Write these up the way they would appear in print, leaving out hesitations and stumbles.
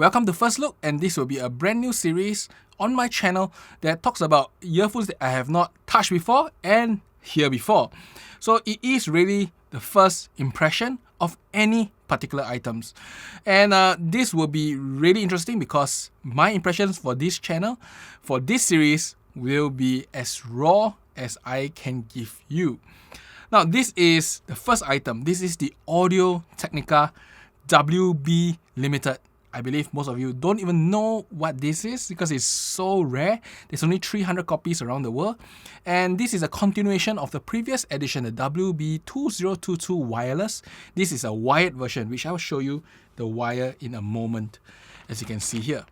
Welcome to First Look, and this will be a brand new series on my channel that talks about earphones that I have not touched before and hear before. So it is really the first impression of any particular items. And this will be really interesting because my impressions for this channel, for this series, will be as raw as I can give you. Now, this is the first item. This is the Audio-Technica WB Limited. I believe most of you don't even know what this is because it's so rare. There's only 300 copies around the world. And this is a continuation of the previous edition, the WB2022 wireless. This is a wired version, which I'll show you the wire in a moment, as you can see here.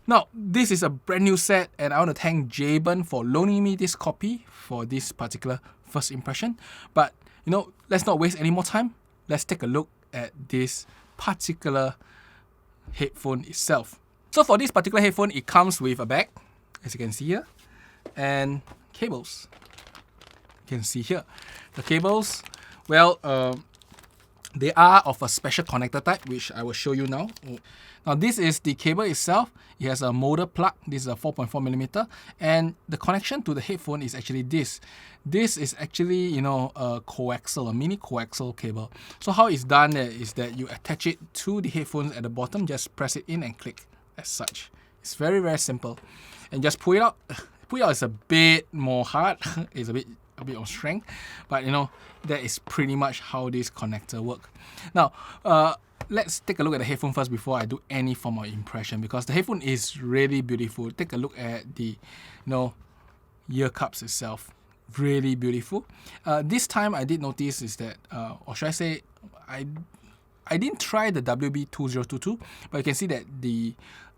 Now, this is a brand new set, and I want to thank Jaben for loaning me this copy for this particular first impression. But, let's not waste any more time. Let's take a look at this particular headphone itself. So for this particular headphone, it comes with a bag, as you can see here, and cables. You can see here. The cables, well, they are of a special connector type, which I will show you now. Now, this is the cable itself. It has a motor plug. This is a 4.4mm, and the connection to the headphone is actually this. This is actually, a coaxial, a mini coaxial cable. So how it's done is that you attach it to the headphones at the bottom, just press it in and click as such. It's very, very simple. And just pull it out. Pull it out is a bit more hard. It's a bit of strength, but that is pretty much how this connector works. Now, let's take a look at the headphone first before I do any form of impression, because the headphone is really beautiful. Take a look at the ear cups itself. Really beautiful. This time I did notice is that, or should I say, I didn't try the WB2022, but you can see that the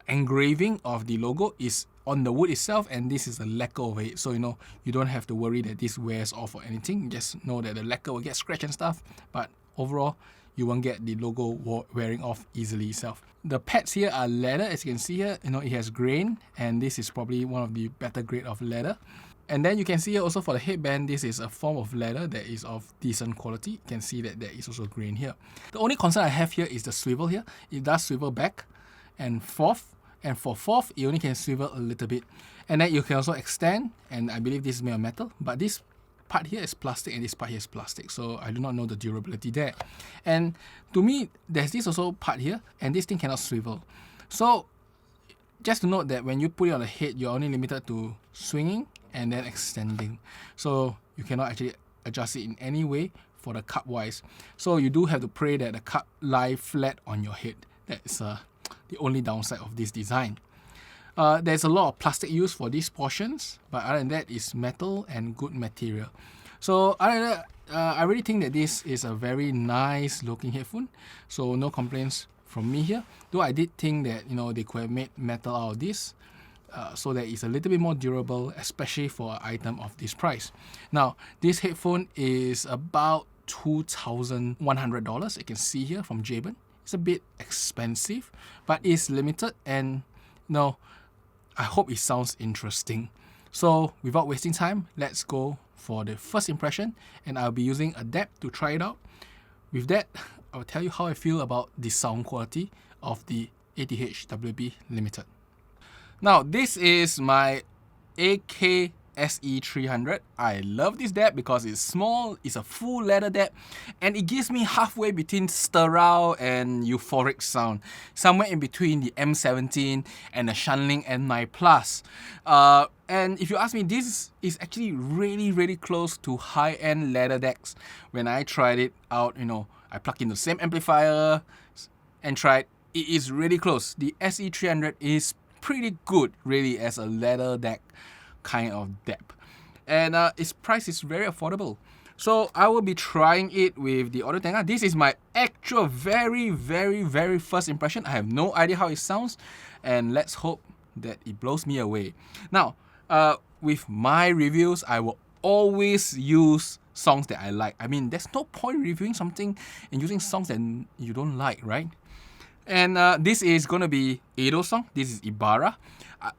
engraving of the logo is on the wood itself, and this is the lacquer over it. So you don't have to worry that this wears off or anything. Just know that the lacquer will get scratched and stuff, but overall you won't get the logo wearing off easily itself. The pads here are leather, as you can see here. It has grain, and this is probably one of the better grade of leather. And then you can see here also for the headband, this is a form of leather that is of decent quality. You can see that there is also grain here. The only concern I have here is the swivel here. It does swivel back and forth, and for forth, it only can swivel a little bit. And then you can also extend, and I believe this is made of metal, but this part here is plastic and this part here is plastic, so I do not know the durability there. And to me, there's this also part here, and this thing cannot swivel. So just to note that when you put it on the head, you're only limited to swinging and then extending. So you cannot actually adjust it in any way for the cup wise. So you do have to pray that the cup lie flat on your head. That's the only downside of this design. There's a lot of plastic used for these portions, but other than that, it's metal and good material. So other than that, I really think that this is a very nice looking headphone. So no complaints from me here. Though I did think that they could have made metal out of this, so that it's a little bit more durable, especially for an item of this price. Now, this headphone is about $2,100. You can see here from Jaben. It's a bit expensive, but it's limited, and I hope it sounds interesting. So without wasting time, let's go for the first impression, and I'll be using a DAP to try it out. With that, I'll tell you how I feel about the sound quality of the ATH WB Limited. Now, this is my AKSE300. I love this DAP because it's small, it's a full leather DAP, and it gives me halfway between sterile and euphoric sound, somewhere in between the M17 and the Shuanling N9 Plus. And if you ask me, this is actually really, really close to high-end leather DACs. When I tried it out, I plugged in the same amplifier and tried. It is really close. The SE300 is pretty good, really, as a leather DAC kind of DAP, and its price is very affordable. So I will be trying it with the Audio-Technica. This is my actual very, very, very first impression. I have no idea how it sounds, and let's hope that it blows me away. Now, with my reviews, I will always use songs that I like. I mean, there's no point reviewing something and using songs that you don't like, right? And this is going to be Edo's song. This is Ibarra.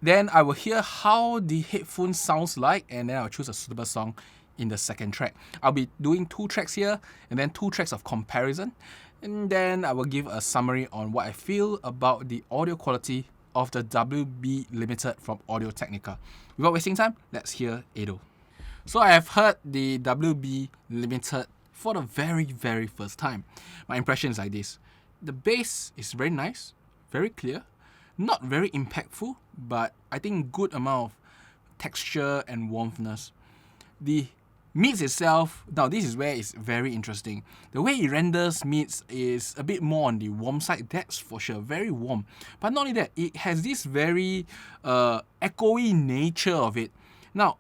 Then I will hear how the headphone sounds like, and then I'll choose a suitable song in the second track. I'll be doing 2 tracks here, and then 2 tracks of comparison. and then I will give a summary on what I feel about the audio quality of the WB Limited from Audio-Technica. Without wasting time, let's hear Edo. So I have heard the WB Limited for the very, very first time. My impression is like this. The bass is very nice, very clear, not very impactful, but I think good amount of texture and warmthness. The mids itself, now this is where it's very interesting. The way it renders mids is a bit more on the warm side, that's for sure, very warm. But not only that, it has this very echoey nature of it. Now,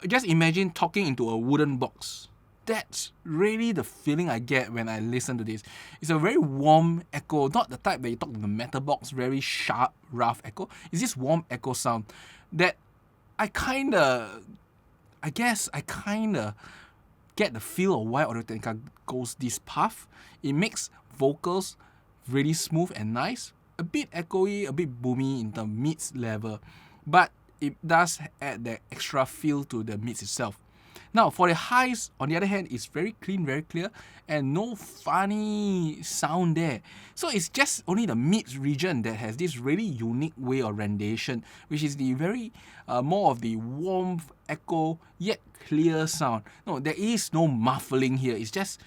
just imagine talking into a wooden box. That's really the feeling I get when I listen to this. It's a very warm echo, not the type that you talk to the metal box, very sharp, rough echo. It's this warm echo sound that I guess I get the feel of why Audio-Technica goes this path. It makes vocals really smooth and nice, a bit echoey, a bit boomy in the mids level, but it does add that extra feel to the mids itself. Now, for the highs, on the other hand, it's very clean, very clear, and no funny sound there. So it's just only the mids region that has this really unique way of rendition, which is the very more of the warm echo yet clear sound. No, there is no muffling here. It's just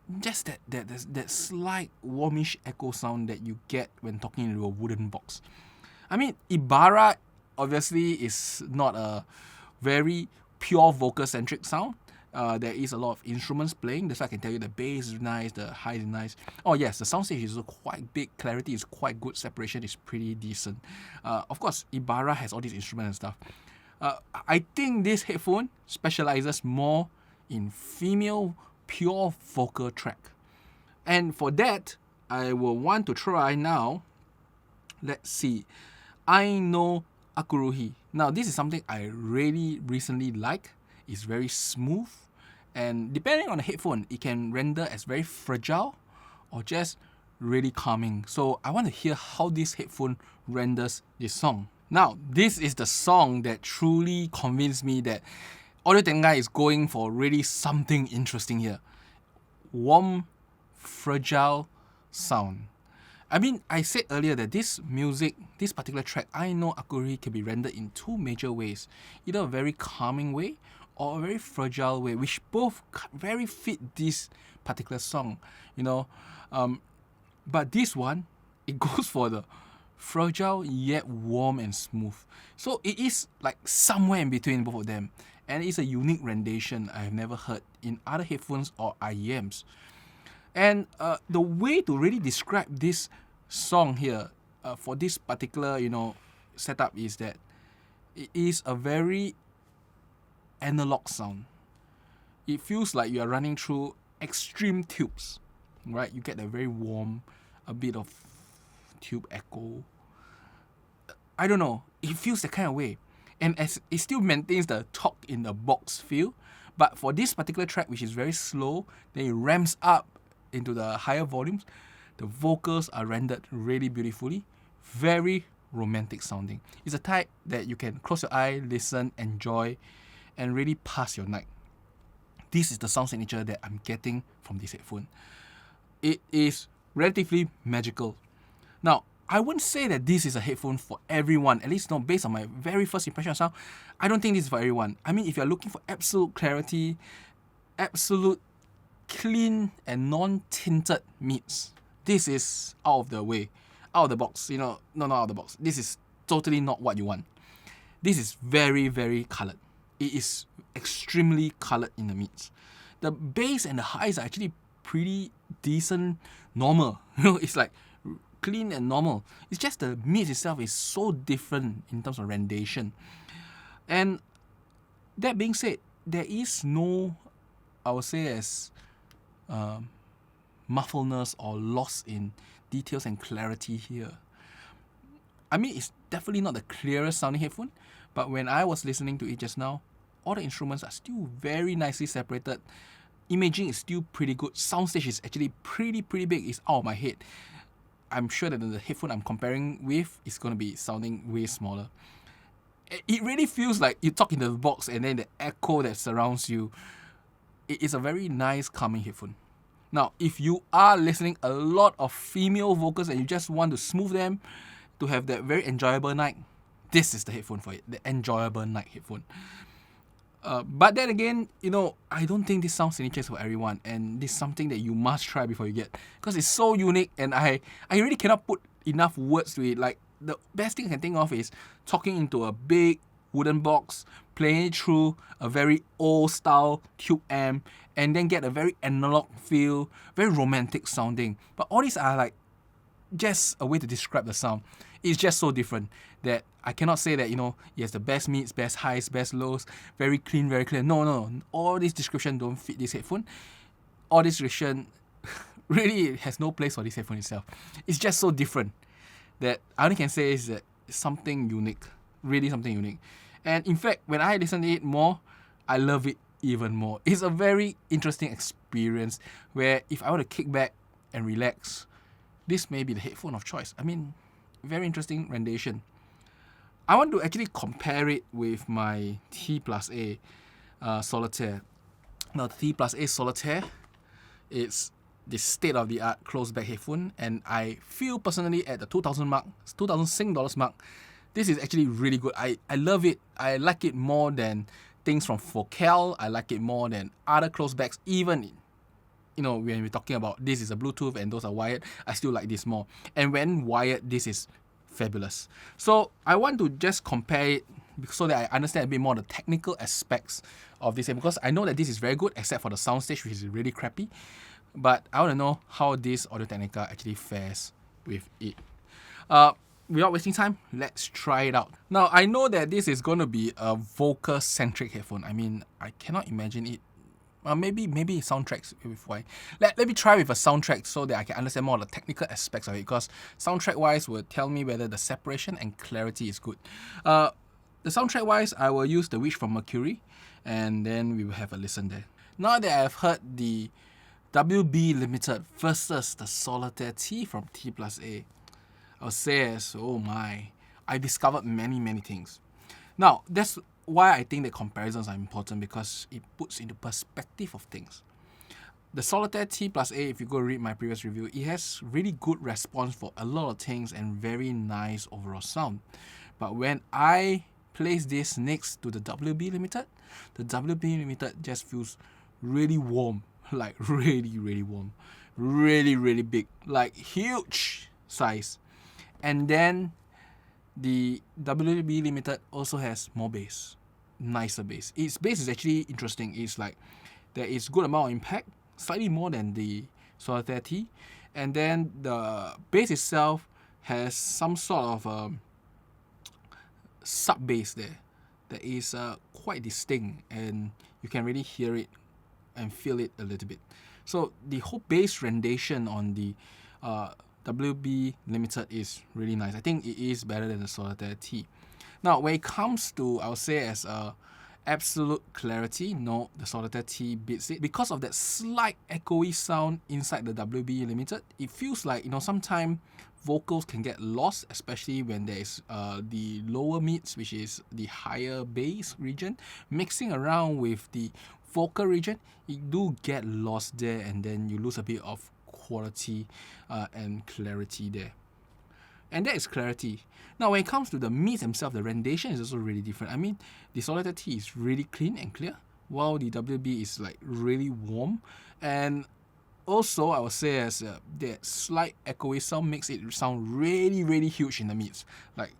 that slight warmish echo sound that you get when talking into a wooden box. I mean, Ibarra obviously is not a very pure vocal-centric sound. There is a lot of instruments playing. That's why I can tell you the bass is nice, the high is nice. Oh yes, the soundstage is quite big, clarity is quite good, separation is pretty decent. Of course, Ibarra has all these instruments and stuff. I think this headphone specializes more in female pure vocal track. And for that, I will want to try now. Let's see. I know Akuruhi. Now, this is something I really recently like. It's very smooth, and depending on the headphone, it can render as very fragile or just really calming. So I want to hear how this headphone renders this song. Now, this is the song that truly convinced me that Audio-Technica is going for really something interesting here. Warm, fragile sound. I mean, I said earlier that this music, this particular track, I know Akuri can be rendered in two major ways. Either a very calming way or a very fragile way, which both very fit this particular song, you know. But this one, it goes for the fragile yet warm and smooth. So it is like somewhere in between both of them. And it's a unique rendition I have never heard in other headphones or IEMs. And the way to really describe this song here for this particular, setup is that it is a very analog sound. It feels like you are running through extreme tubes, right? You get a very warm, a bit of tube echo. I don't know. It feels that kind of way. And as it still maintains the talk in the box feel, but for this particular track, which is very slow, then it ramps up into the higher volumes. The vocals are rendered really beautifully, very romantic sounding. It's a type that you can close your eye, listen, enjoy, and really pass your night. This is the sound signature that I'm getting from this headphone. It is relatively magical. Now, I wouldn't say that this is a headphone for everyone, at least not based on my very first impression of sound. I don't think this is for everyone. I mean, if you're looking for absolute clarity, absolute clean and non-tinted mids, this is out of the way, out of the box, not out of the box. This is totally not what you want. This is very, very colored. It is extremely colored in the mids. The bass and the highs are actually pretty decent, normal. It's like clean and normal. It's just the mids itself is so different in terms of rendition. And that being said, there is no, I would say, as muffledness or loss in details and clarity here. I mean, it's definitely not the clearest sounding headphone, but when I was listening to it just now, all the instruments are still very nicely separated. Imaging is still pretty good. Soundstage is actually pretty big. It's out of my head. I'm sure that the headphone I'm comparing with is going to be sounding way smaller. It really feels like you talk into the box and then the echo that surrounds you. It is a very nice calming headphone. Now, if you are listening a lot of female vocals and you just want to smooth them to have that very enjoyable night, this is the headphone for it, the enjoyable night headphone. But then again, I don't think this sound signature is for everyone, and this is something that you must try before you get, because it's so unique, and I really cannot put enough words to it. Like, the best thing I can think of is talking into a big wooden box, playing it through a very old style tube amp, and then get a very analog feel, very romantic sounding. But all these are like just a way to describe the sound. It's just so different that I cannot say that, it has the best mids, best highs, best lows, very clean, very clear. No. All these description don't fit this headphone. All this description really has no place for this headphone itself. It's just so different that I only can say is that it's something unique. Really something unique. And in fact, when I listen to it more, I love it even more. It's a very interesting experience where if I want to kick back and relax, this may be the headphone of choice. I mean, very interesting rendition. I want to actually compare it with my T+A Solitaire. Now, the T+A Solitaire, it's the state-of-the-art closed-back headphone, and I feel personally at the 2,000 mark, 2,000 Sing dollars mark, this is actually really good. I love it. I like it more than things from Focal. I like it more than other closed-backs, even when we're talking about this is a Bluetooth and those are wired, I still like this more. And when wired, this is fabulous. So I want to just compare it so that I understand a bit more the technical aspects of this, because I know that this is very good except for the soundstage, which is really crappy. But I want to know how this Audio-Technica actually fares with it. Without wasting time, let's try it out. Now, I know that this is going to be a vocal-centric headphone. I mean, I cannot imagine it. Maybe soundtracks with why. Let me try with a soundtrack so that I can understand more of the technical aspects of it, because soundtrack-wise will tell me whether the separation and clarity is good. The soundtrack-wise, I will use The Witch from Mercury, and then we will have a listen there. Now that I've heard the WB Limited versus the Solitaire T from T+A, I'll say as, oh my, I discovered many things. Now, that's why I think that comparisons are important, because it puts into perspective of things. The Solitaire T+A, if you go read my previous review, it has really good response for a lot of things and very nice overall sound. But when I place this next to the WB Limited, the WB Limited just feels really warm, like really warm, really big, like huge size. And then the WB Limited also has more bass, nicer bass. Its bass is actually interesting. It's like there is good amount of impact, slightly more than the Solitaire T, and then the bass itself has some sort of sub bass there that is quite distinct, and you can really hear it and feel it a little bit. So the whole bass rendition on the WB Limited is really nice. I think it is better than the Solitaire T. Now, when it comes to, I would say, as absolute clarity, no, the Solitaire T beats it. Because of that slight echoey sound inside the WB Limited, it feels like, sometimes vocals can get lost, especially when there is the lower mids, which is the higher bass region, mixing around with the vocal region. You do get lost there, and then you lose a bit of quality and clarity there. And that is clarity. Now, when it comes to the mids themselves, the rendition is also really different. I mean, the Solitaire T is really clean and clear, while the WB is like really warm. And also, I would say as that slight echoey sound makes it sound really huge in the mids, like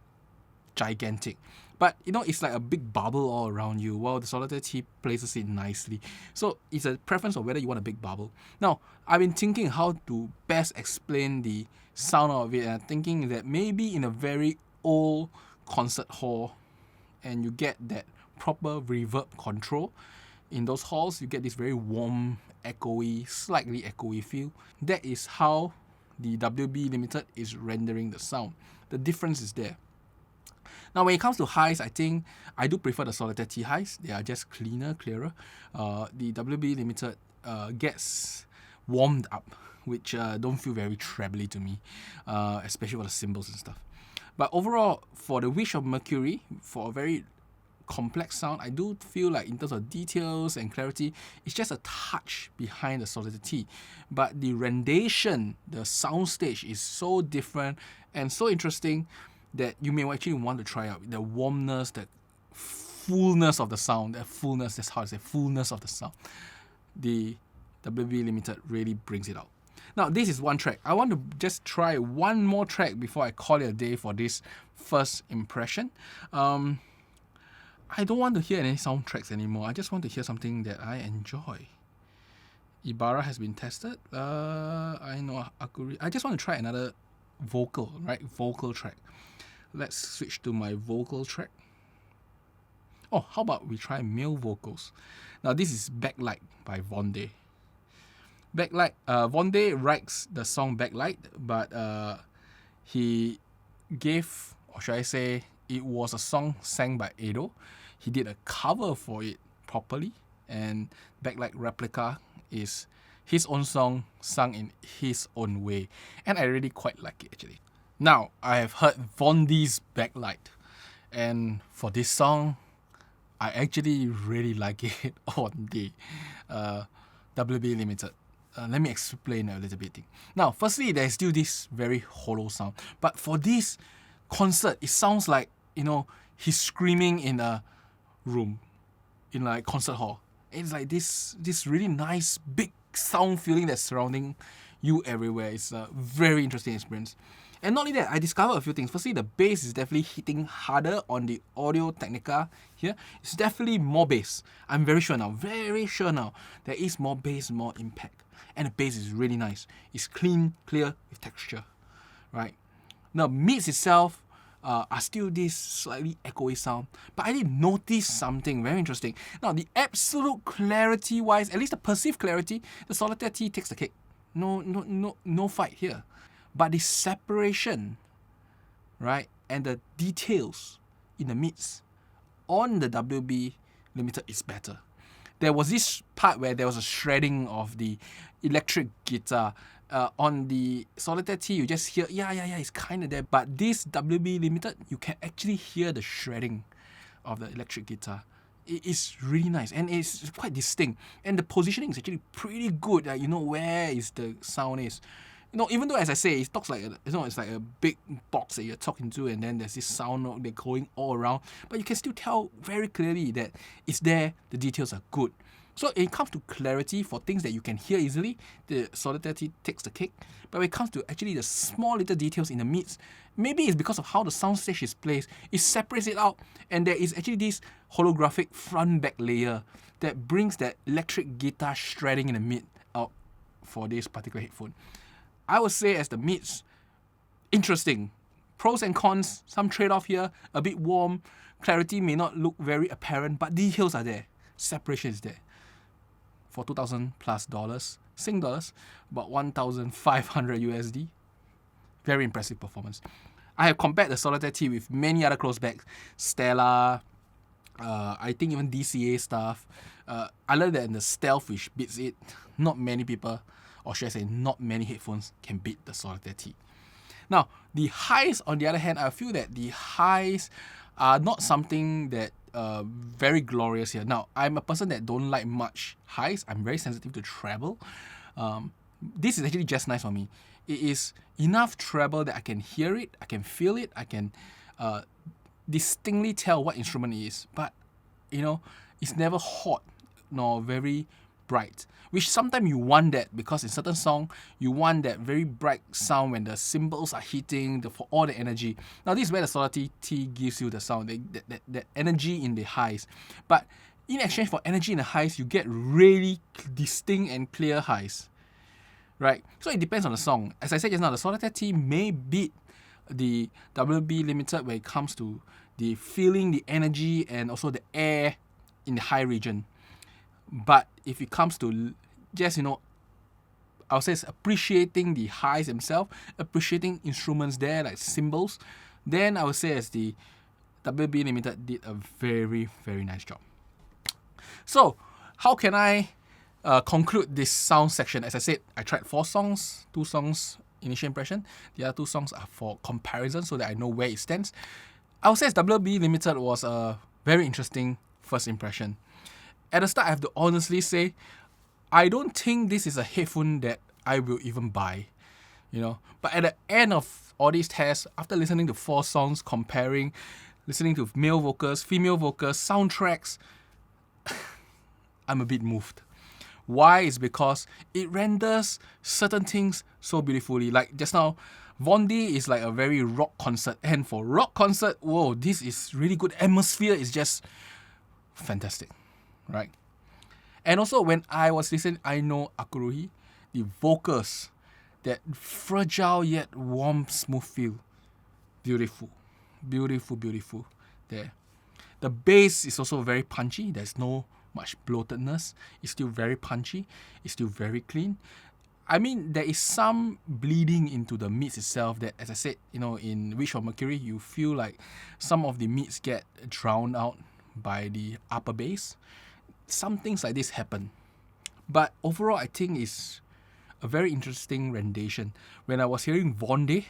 gigantic. But it's like a big bubble all around you, while the Solitaire T places it nicely. So it's a preference of whether you want a big bubble. Now, I've been thinking how to best explain the sound of it, and I'm thinking that maybe in a very old concert hall, and you get that proper reverb control. In those halls, you get this very warm, echoey, slightly echoey feel. That is how the WB Limited is rendering the sound. The difference is there. Now, when it comes to highs, I think I do prefer the Solitaire T highs. They are just cleaner, clearer. The WB Limited gets warmed up, which don't feel very trebly to me, especially for the cymbals and stuff. But overall, for the Witch of Mercury, for a very complex sound. I do feel like in terms of details and clarity, it's just a touch behind the Solitaire T. But the rendition, the soundstage is so different and so interesting that you may actually want to try out the warmness, the fullness of the sound, the fullness, that's how I say, fullness of the sound. The WB Limited really brings it out. Now, this is one track. I want to just try one more track before I call it a day for this first impression. I don't want to hear any soundtracks anymore. I just want to hear something that I enjoy. Ibarra has been tested. I know Akuri. I just want to try another vocal, right? Vocal track. Let's switch to my vocal track. Oh, how about we try male vocals? Now, this is Backlight by Vonde. Backlight, Vonde writes the song Backlight, but he gave, or should I say, it was a song sang by Edo. He did a cover for it properly, and Backlight Replica is his own song sung in his own way, and I really quite like it actually. Now, I have heard Vonde's Backlight, and for this song, I actually really like it on the WB Limited. Let me explain a little bit. Now, firstly, there's still this very hollow sound. But for this concert, it sounds like, you know, he's screaming in a room, in like concert hall. It's like this really nice, big sound feeling that's surrounding you everywhere. It's a very interesting experience. And not only that, I discovered a few things. Firstly, the bass is definitely hitting harder on the Audio Technica here. It's definitely more bass. I'm very sure now, there is more bass, more impact. And the bass is really nice. It's clean, clear, with texture, right? Now, mids itself are still this slightly echoey sound, but I did notice something very interesting. Now, the absolute clarity-wise, at least the perceived clarity, the Solitaire T takes the cake. No fight here. But the separation, right, and the details in the mids on the WB Limited is better. There was this part where there was a shredding of the electric guitar. On the Solitaire T, you just hear, yeah, it's kind of there. But this WB Limited, you can actually hear the shredding of the electric guitar. It is really nice and it's quite distinct. And the positioning is actually pretty good. You know where is the sound is. You know, even though, as I say, it talks like it's like a big box that you're talking to, and then there's this sound they're going all around, but you can still tell very clearly that it's there. The details are good. So it comes to clarity for things that you can hear easily, the Solitaire T takes the cake. But when it comes to actually the small little details in the mids, maybe it's because of how the soundstage is placed, it separates it out, and there is actually this holographic front-back layer that brings that electric guitar shredding in the mid out for this particular headphone. I would say as the mids, interesting. Pros and cons, some trade-off here, a bit warm, clarity may not look very apparent, but details are there. Separation is there. For $2,000+ Sing dollars, about 1,500 USD. Very impressive performance. I have compared the Solitaire T with many other close backs, Stella, I think even DCA stuff. Other than the Stealth, which beats it, not many people, or should I say not many headphones can beat the Solitaire T. Now, the highs, on the other hand, I feel that the highs are not something that very glorious here. Now, I'm a person that don't like much highs. I'm very sensitive to treble. This is actually just nice for me. It is enough treble that I can hear it, I can feel it, I can distinctly tell what instrument it is. But, you know, it's never hot nor very bright, which sometimes you want that, because in certain song you want that very bright sound when the cymbals are hitting for all the energy. Now this is where the Solitaire T gives you the sound, that energy in the highs, but in exchange for energy in the highs, you get really distinct and clear highs, right? So it depends on the song. As I said just now, the Solitaire T may beat the WB Limited when it comes to the feeling, the energy, and also the air in the high region. But if it comes to just, you know, I would say it's appreciating the highs themselves, appreciating instruments there like cymbals, then I would say as the WB Limited did a very, very nice job. So how can I conclude this sound section? As I said, I tried 4 songs, 2 songs initial impression. The other 2 songs are for comparison so that I know where it stands. I would say WB Limited was a Very interesting first impression. At the start, I have to honestly say, I don't think this is a headphone that I will even buy, But at the end of all these tests, after listening to 4 songs, comparing, listening to male vocals, female vocals, soundtracks, I'm a bit moved. Why? Is because it renders certain things so beautifully. Like just now, Vonday is like a very rock concert. And for rock concert, whoa, this is really good. Atmosphere is just fantastic, right? And also when I was listening, I know Akuruhi, the vocals, that fragile yet warm, smooth feel. Beautiful. Beautiful, beautiful. There. The bass is also very punchy. There's no much bloatedness. It's still very punchy. It's still very clean. I mean, there is some bleeding into the mids itself that, as I said, in Wish of Mercury, you feel like some of the mids get drowned out by the upper bass. Some things like this happen. But overall, I think it's a very interesting rendition. When I was hearing Vonday,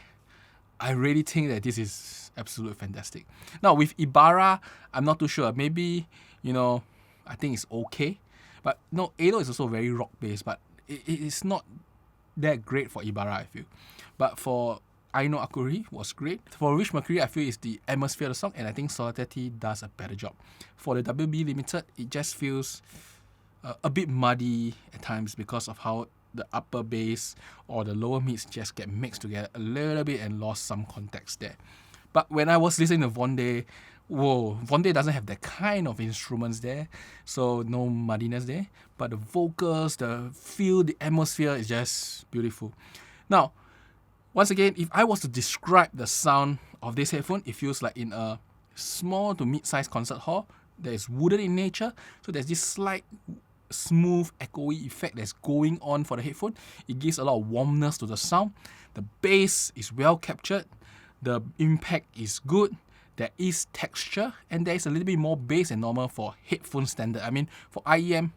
I really think that this is absolutely fantastic. Now, with Ibarra, I'm not too sure. Maybe, I think it's okay. But no, Ado is also very rock-based, but it is not that great for Ibarra, I feel. But for I Know Akuri was great. For Wish Mercury, I feel it's the atmosphere of the song, and I think Solitaire T does a better job. For the WB Limited, it just feels a bit muddy at times because of how the upper bass or the lower mids just get mixed together a little bit and lost some context there. But when I was listening to Vonday, Vonday doesn't have that kind of instruments there, so no muddiness there. But the vocals, the feel, the atmosphere is just beautiful. Now, once again, if I was to describe the sound of this headphone, it feels like in a small to mid-sized concert hall. That is wooden in nature, so there's this slight smooth echoey effect that's going on for the headphone. It gives a lot of warmness to the sound. The bass is well captured. The impact is good. There is texture, and there is a little bit more bass than normal for headphone standard. I mean, for IEMs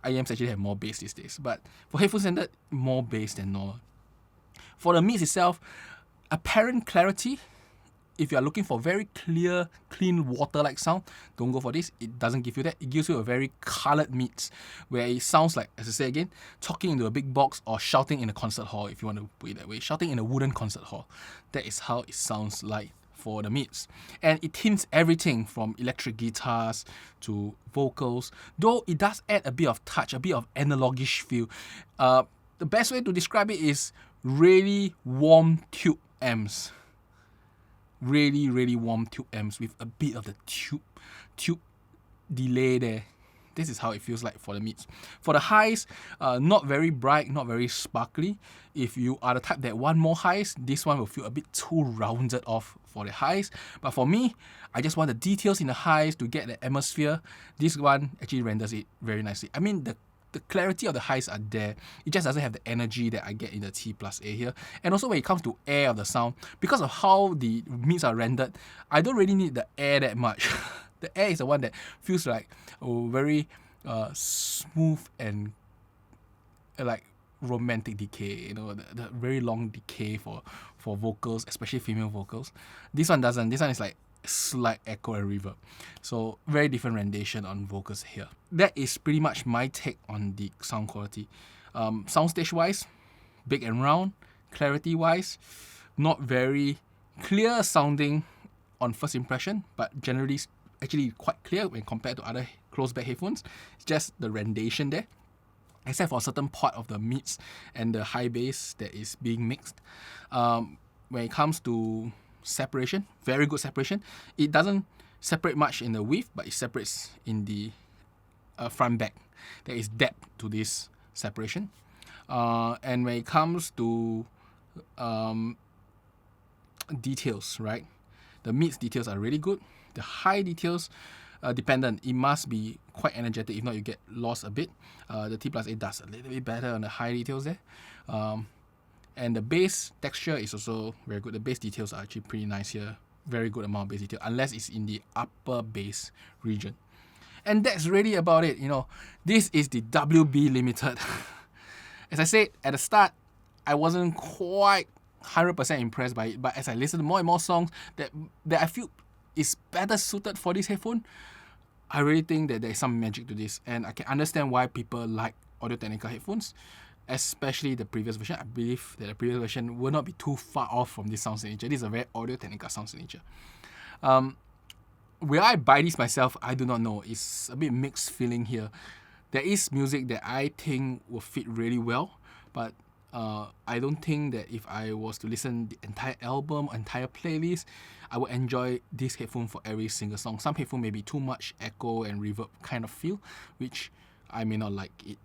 actually have more bass these days, but for headphone standard, more bass than normal. For the mids itself, apparent clarity. If you are looking for very clear, clean, water-like sound, don't go for this. It doesn't give you that. It gives you a very colored mix, where it sounds like, as I say again, talking into a big box or shouting in a concert hall, if you want to put it that way. Shouting in a wooden concert hall. That is how it sounds like for the mids. And it hints everything from electric guitars to vocals, though it does add a bit of touch, a bit of analogish feel. The best way to describe it is really warm tube amps. Really, really warm tube amps with a bit of the tube delay there. This is how it feels like for the mids. For the highs, not very bright, not very sparkly. If you are the type that want more highs, this one will feel a bit too rounded off for the highs. But for me, I just want the details in the highs to get the atmosphere. This one actually renders it very nicely. I mean, the clarity of the highs are there. It just doesn't have the energy that I get in the T+A here. And also when it comes to air of the sound, because of how the mids are rendered, I don't really need the air that much. The air is the one that feels like very smooth and like romantic decay, the very long decay for vocals, especially female vocals. This one doesn't. This one is like slight echo and reverb. So very different rendition on vocals here. That is pretty much my take on the sound quality. Soundstage wise, big and round. Clarity wise, not very clear sounding on first impression, but generally actually quite clear when compared to other closed back headphones. It's just the rendition there, except for a certain part of the mids and the high bass that is being mixed. When it comes to separation, very good separation. It doesn't separate much in the width, but it separates in the front back. There is depth to this separation. And when it comes to details, right? The mids details are really good. The high details, dependent. It must be quite energetic. If not, you get lost a bit. The T+A does a little bit better on the high details there. And the bass texture is also very good. The bass details are actually pretty nice here. Very good amount of bass detail, unless it's in the upper bass region. And that's really about it. This is the WB Limited. As I said at the start, I wasn't quite 100% impressed by it. But as I listen to more and more songs that I feel is better suited for this headphone, I really think that there is some magic to this, and I can understand why people like Audio-Technica headphones, especially the previous version. I believe that the previous version will not be too far off from this sound signature. This is a very Audio-Technica sound signature. Will I buy this myself? I do not know. It's a bit mixed feeling here. There is music that I think will fit really well, but I don't think that if I was to listen the entire album, entire playlist, I would enjoy this headphone for every single song. Some headphone may be too much echo and reverb kind of feel, which I may not like it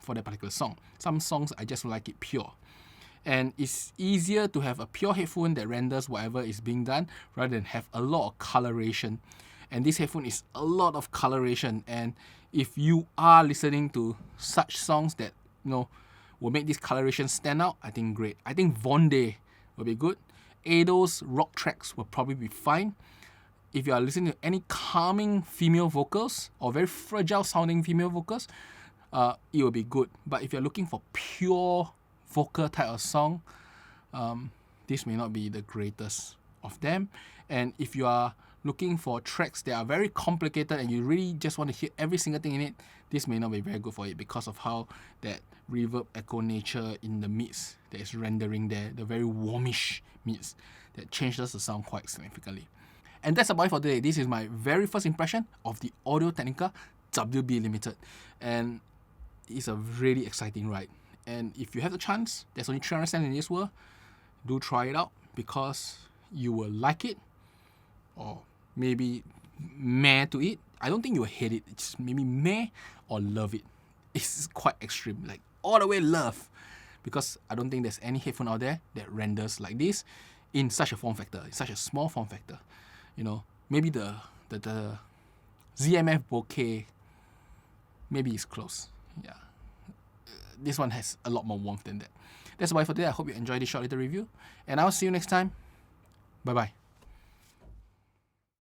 for that particular song. Some songs I just like it pure. And it's easier to have a pure headphone that renders whatever is being done rather than have a lot of coloration. And this headphone is a lot of coloration. And if you are listening to such songs that will make this coloration stand out, I think great. I think Vonde will be good. Ado's rock tracks will probably be fine. If you are listening to any calming female vocals or very fragile sounding female vocals, it will be good. But if you're looking for pure vocal type of song, this may not be the greatest of them. And if you are looking for tracks that are very complicated and you really just want to hear every single thing in it, this may not be very good for it because of how that reverb echo nature in the mids that is rendering there, the very warmish mids that changes the sound quite significantly. And that's about it for today. This is my very first impression of the Audio-Technica WB Limited, and it's a really exciting ride. And if you have the chance, there's only 300 cents in this world, do try it out because you will like it, or maybe meh to it. I don't think you will hate it. It's maybe meh or love it. It's quite extreme, like all the way love, because I don't think there's any headphone out there that renders like this in such a form factor, in such a small form factor. Maybe the ZMF bokeh, maybe it's close. Yeah. This one has a lot more warmth than that. That's about it for today. I hope you enjoyed this short little review, and I'll see you next time. Bye bye.